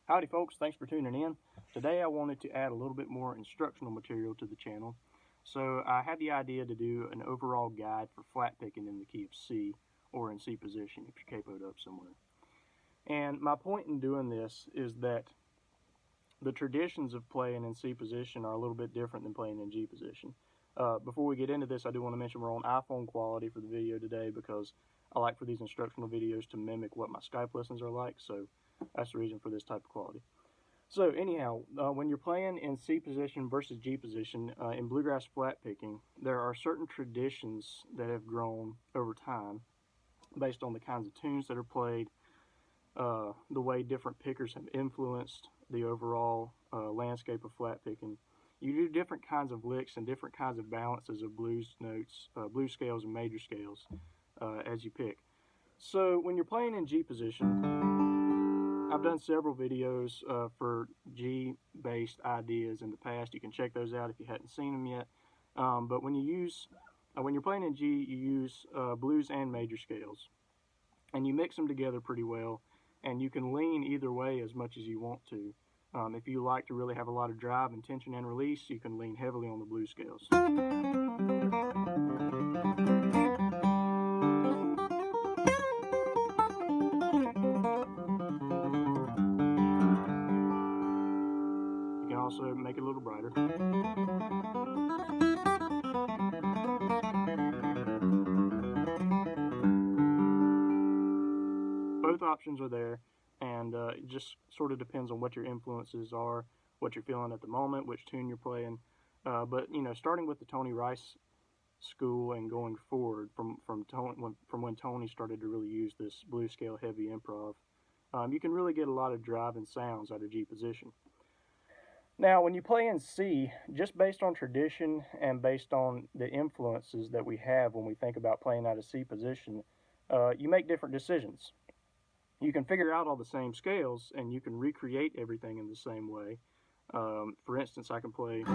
Howdy folks, thanks for tuning in. Today I wanted to add a little bit more instructional material to the channel. So I had the idea to do an overall guide for flat picking in the key of C or in C position if you're capoed up somewhere. And my point in doing this is that the traditions of playing in C position are a little bit different than playing in G position. Before we get into this, I do want to mention we're on iPhone quality for the video today because I like for these instructional videos to mimic what my Skype lessons are like, so that's the reason for this type of quality. So anyhow, when you're playing in C position versus G position, in bluegrass flat picking, there are certain traditions that have grown over time based on the kinds of tunes that are played, the way different pickers have influenced the overall landscape of flat picking. You do different kinds of licks and different kinds of balances of blues notes, blues scales and major scales as you pick. So when you're playing in G position, I've done several videos for G-based ideas in the past. You can check those out if you hadn't seen them yet. But when you're playing in G, you use blues and major scales, and you mix them together pretty well. And you can lean either way as much as you want to. If you like to really have a lot of drive and tension and release, you can lean heavily on the blues scales. You can also make it a little brighter. Both options are there, and it just sort of depends on what your influences are, what you're feeling at the moment, which tune you're playing. But you know, starting with the Tony Rice school and going forward from when Tony started to really use this blues scale heavy improv, you can really get a lot of drive and sounds out of G position. Now, when you play in C, just based on tradition and based on the influences that we have when we think about playing out of C position, you make different decisions. You can figure out all the same scales and you can recreate everything in the same way. For instance, I can play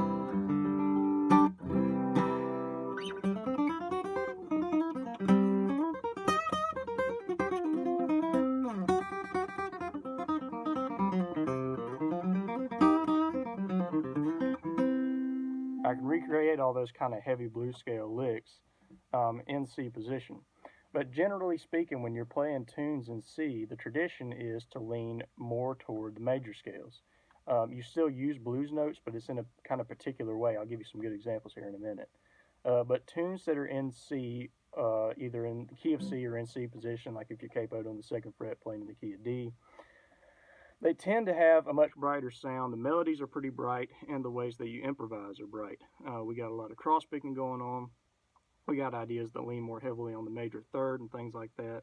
all those kind of heavy blues scale licks in C position. But generally speaking, when you're playing tunes in C, the tradition is to lean more toward the major scales. You still use blues notes, but it's in a kind of particular way. I'll give you some good examples here in a minute. But tunes that are in C, either in the key of C or in C position, like if you're capoed on the 2nd fret playing in the key of D, they tend to have a much brighter sound. The melodies are pretty bright, and the ways that you improvise are bright. We got a lot of cross picking going on. We got ideas that lean more heavily on the major third and things like that.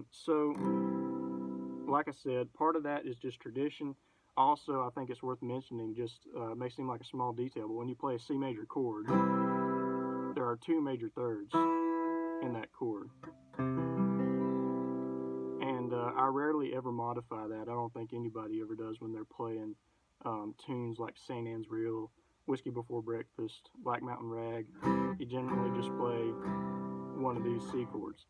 So, like I said, part of that is just tradition. Also, I think it's worth mentioning, just may seem like a small detail, but when you play a C major chord, there are 2 major thirds in that chord. And I rarely ever modify that. I don't think anybody ever does when they're playing tunes like St. Anne's Reel, Whiskey Before Breakfast, Black Mountain Rag. You generally just play one of these C chords.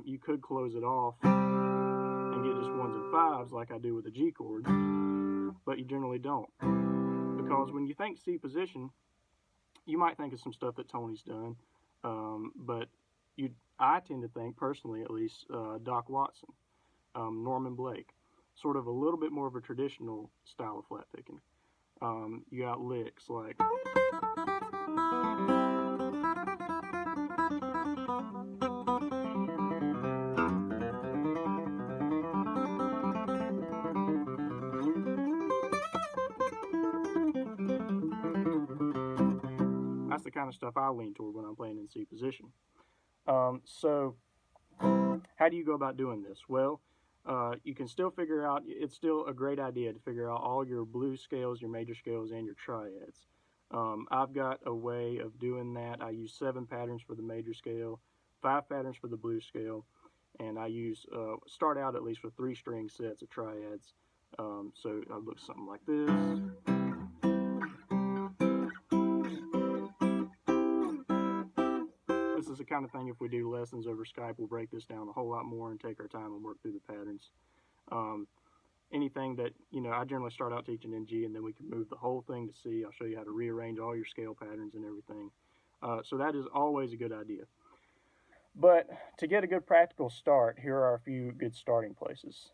You could close it off and get just 1s and 5s like I do with a G chord, but you generally don't. Because when you think C position, you might think of some stuff that Tony's done, but I tend to think, personally at least, Doc Watson, Norman Blake, sort of a little bit more of a traditional style of flat picking. You got licks like that's the kind of stuff I lean toward when I'm playing in C position. So how do you go about doing this? Well, you can still figure out, it's still a great idea to figure out all your blues scales, your major scales, and your triads. I've got a way of doing that. I use 7 patterns for the major scale, 5 patterns for the blues scale, and I use, start out at least with 3 string sets of triads. So it looks something like this. This is the kind of thing, if we do lessons over Skype, we'll break this down a whole lot more and take our time and work through the patterns. anything that, you know, I generally start out teaching in G, and then we can move the whole thing to C. I'll show you how to rearrange all your scale patterns and everything. So that is always a good idea. But to get a good practical start, here are a few good starting places.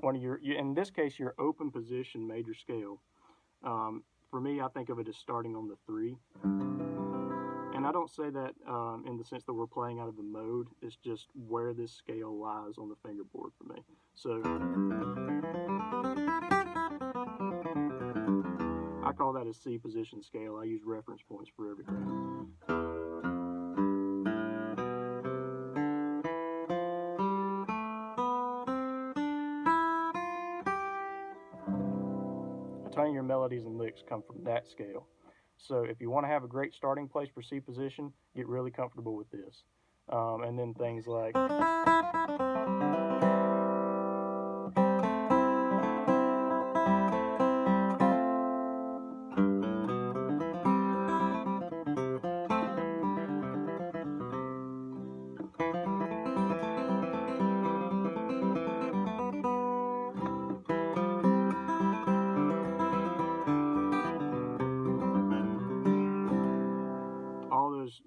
One of your, in this case, your open position major scale. For me, I think of it as starting on the 3. And I don't say that in the sense that we're playing out of the mode. It's just where this scale lies on the fingerboard for me. So I call that a C position scale. I use reference points for everything. A ton of your melodies and licks come from that scale. So if you want to have a great starting place for C position, get really comfortable with this. And then things like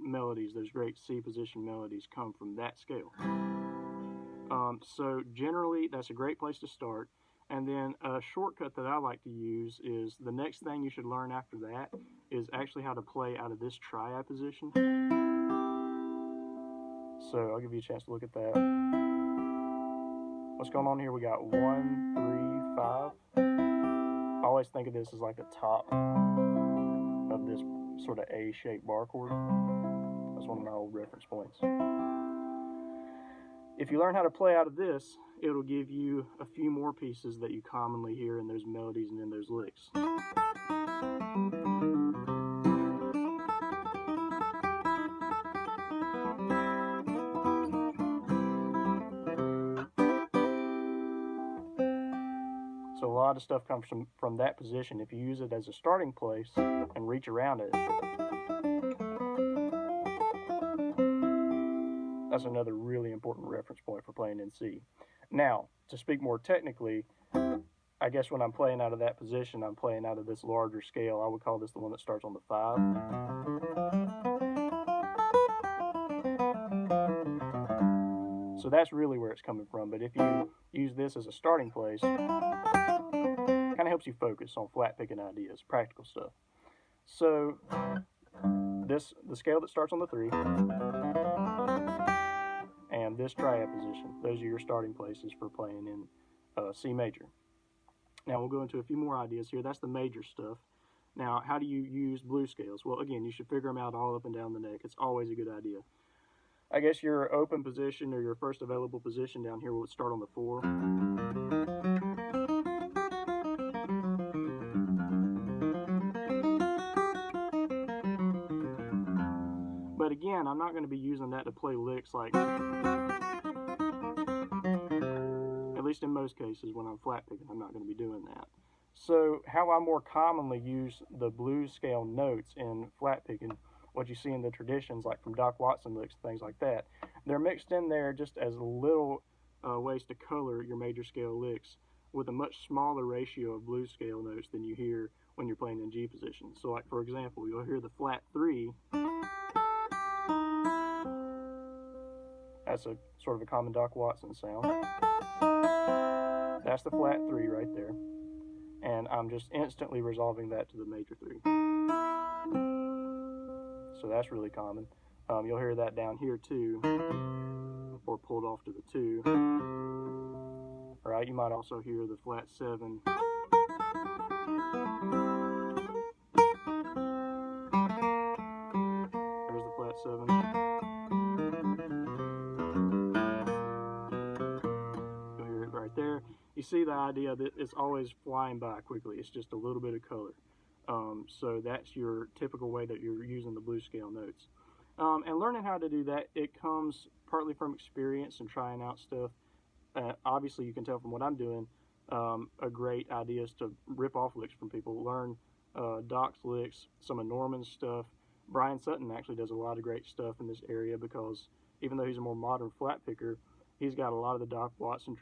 melodies, those great C position melodies, come from that scale. So generally that's a great place to start. And then a shortcut that I like to use is the next thing you should learn after that is actually how to play out of this triad position. So I'll give you a chance to look at that. What's going on here? We got 1, 3, 5. I always think of this as like the top of this sort of A-shaped bar chord. That's one of my old reference points. If you learn how to play out of this, it'll give you a few more pieces that you commonly hear in those melodies and in those licks. So a lot of stuff comes from that position. If you use it as a starting place and reach around it, that's another really important reference point for playing in C. Now, to speak more technically, I guess when I'm playing out of that position, I'm playing out of this larger scale. I would call this the one that starts on the 5. So that's really where it's coming from. But if you use this as a starting place, it kind of helps you focus on flat picking ideas, practical stuff. So the scale that starts on the 3, and this triad position, those are your starting places for playing in C major. Now we'll go into a few more ideas here. That's the major stuff. Now, how do you use blues scales? Well, again, you should figure them out all up and down the neck. It's always a good idea. I guess your open position or your first available position down here would start on the 4. But again, I'm not going to be using that to play licks like, at least in most cases when I'm flat picking, I'm not going to be doing that. So how I more commonly use the blues scale notes in flat picking, what you see in the traditions like from Doc Watson licks, things like that, they're mixed in there just as little ways to color your major scale licks with a much smaller ratio of blues scale notes than you hear when you're playing in G position. So like for example, you'll hear the flat 3. That's a sort of a common Doc Watson sound. That's the flat 3 right there. And I'm just instantly resolving that to the major 3. So that's really common. You'll hear that down here too, or pulled off to the 2. All right, you might also hear the flat 7. There's the flat 7. You'll hear it right there. You see the idea that it's always flying by quickly. It's just a little bit of color. So that's your typical way that you're using the blues scale notes. And learning how to do that, it comes partly from experience and trying out stuff. Obviously, you can tell from what I'm doing, a great idea is to rip off licks from people. Learn Doc's licks, some of Norman's stuff. Brian Sutton actually does a lot of great stuff in this area because even though he's a more modern flat picker, he's got a lot of the Doc Watson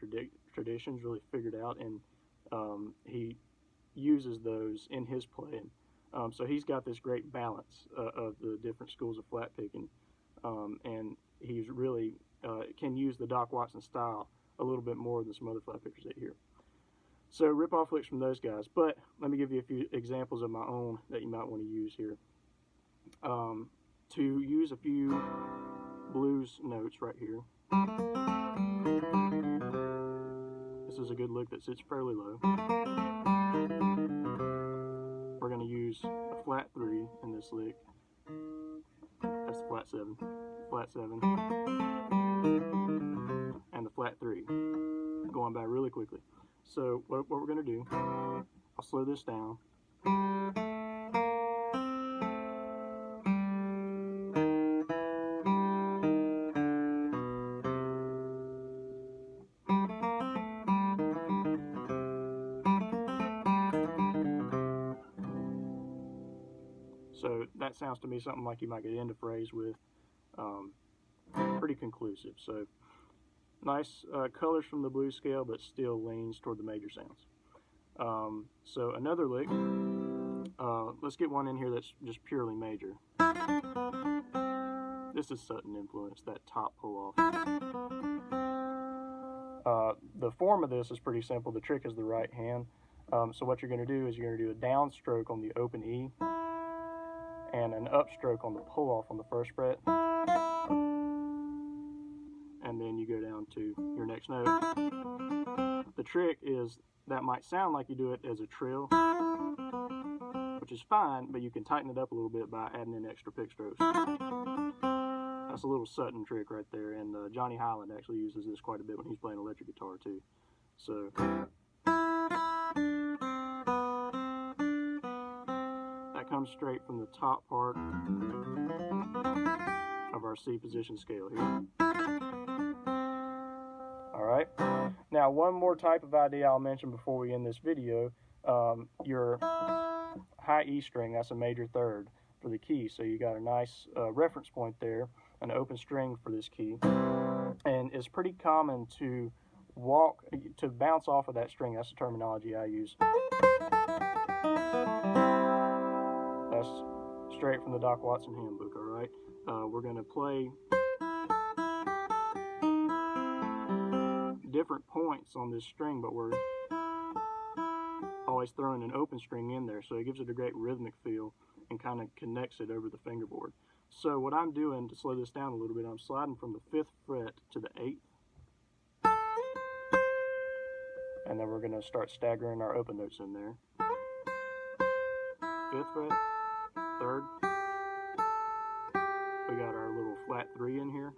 traditions really figured out, and he uses those in his playing. So he's got this great balance of the different schools of flat picking, and he's really can use the Doc Watson style a little bit more than some other flat pickers that here. So rip off licks from those guys, but let me give you a few examples of my own that you might want to use here. To use a few blues notes right here. This is a good lick that sits fairly low. We're going to use a flat 3 in this lick. That's the flat 7, flat 7, and the flat 3. Going by really quickly. So what we're going to do, I'll slow this down. So that sounds to me something like you might get into phrase with. Pretty conclusive. So nice colors from the blues scale, but still leans toward the major sounds. So another lick. Let's get one in here that's just purely major. This is Sutton influence, that top pull off. The form of this is pretty simple. The trick is the right hand. So what you're going to do is you're going to do a downstroke on the open E and an upstroke on the pull off on the first fret. And then you go down to your next note. The trick is that might sound like you do it as a trill, which is fine, but you can tighten it up a little bit by adding in extra pick strokes. That's a little Sutton trick right there, and Johnny Highland actually uses this quite a bit when he's playing electric guitar too. So that comes straight from the top part of our C position scale here. Alright, now one more type of idea I'll mention before we end this video. Your high E string, that's a major third for the key, so you got a nice reference point there, an open string for this key, and it's pretty common to bounce off of that string. That's the terminology I use. That's straight from the Doc Watson handbook, alright? We're going to play different points on this string, but we're always throwing an open string in there, so it gives it a great rhythmic feel and kind of connects it over the fingerboard. So what I'm doing to slow this down a little bit, I'm sliding from the 5th fret to the 8th, and then we're going to start staggering our open notes in there. 5th fret, 3rd, we got our little flat 3 in here.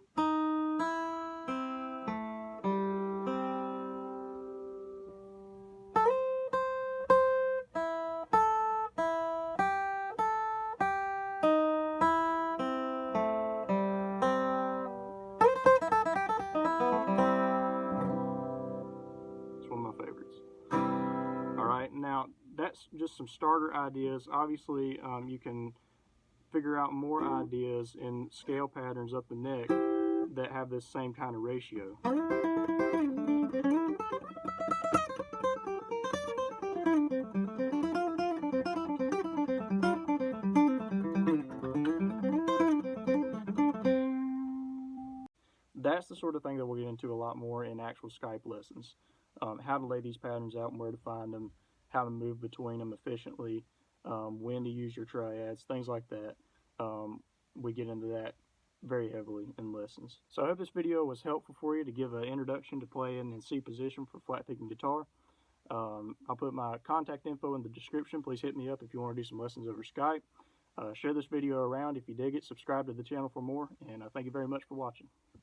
Now, that's just some starter ideas. Obviously, you can figure out more ideas in scale patterns up the neck that have this same kind of ratio. That's the sort of thing that we'll get into a lot more in actual Skype lessons. How to lay these patterns out and where to find them, how to move between them efficiently, when to use your triads, things like that. We get into that very heavily in lessons. So I hope this video was helpful for you to give an introduction to playing in C position for flat picking guitar. I'll put my contact info in the description. Please hit me up if you want to do some lessons over Skype. Share this video around if you dig it. Subscribe to the channel for more, and thank you very much for watching.